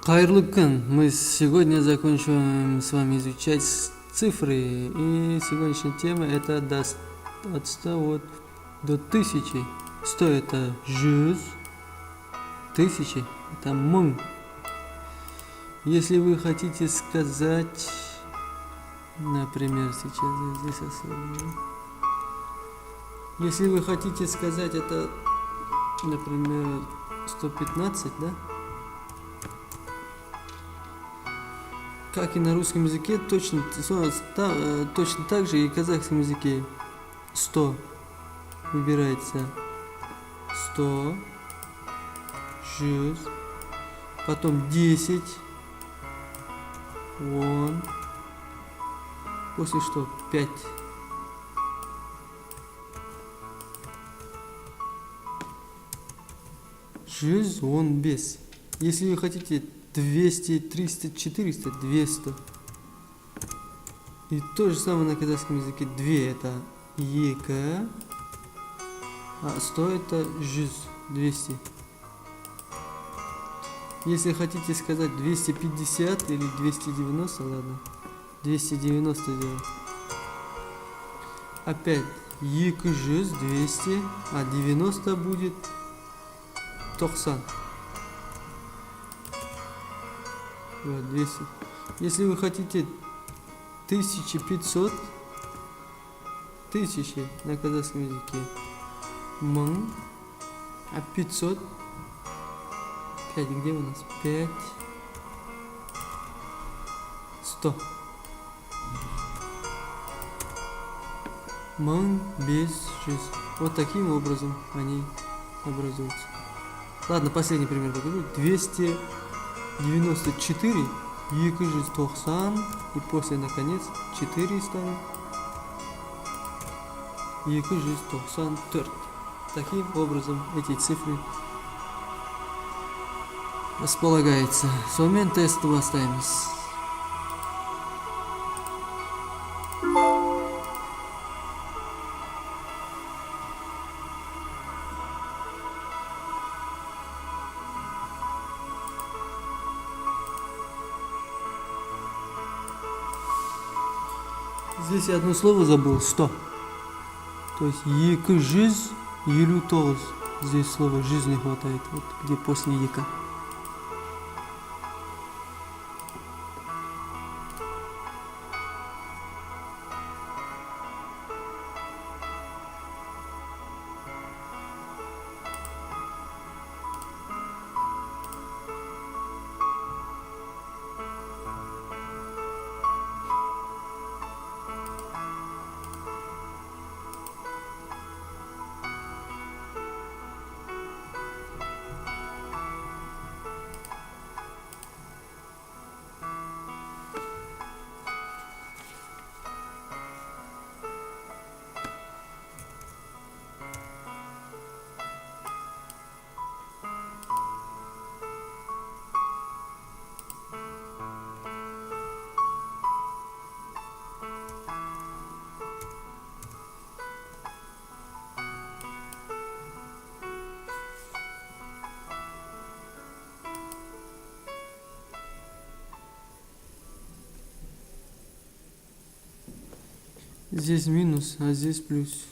Хайрлы күн. Мы сегодня закончим с вами изучать цифры. И сегодняшняя тема это от 100 до 1000. 100 это жүз, 1000 это мың. Если вы хотите сказать, например, сейчас я здесь оставлю. Если вы хотите сказать это, например, 115, да? Как и на русском языке, точно так же и в казахском языке. 100 выбирается 100, жүз, потом 10, он, после что 5. Жүз, он, без. Если вы хотите 200, 300, 400, 200. И то же самое на казахском языке. 2 это екі, а 100 это жүз, 200. Если хотите сказать 250 или 290, ладно, 290 делаем. Опять екі жүз, 200, а 90 будет 90. Вот, 200. Если вы хотите 1500, 1000 на казахском языке, мың, а 500, 5, где у нас? 5, 100. Мың, без, жүз. Вот таким образом они образуются. Ладно, последний пример покажу. 294, 290 и после наконец 4 ставим. 294. Таким образом эти цифры располагаются. Сонымен тестті бастаймыз. Здесь я одно слово забыл, 100. То есть екі жүз елу тоғыз. Здесь слово жизнь не хватает, вот где после ека. Здесь минус, а здесь плюс.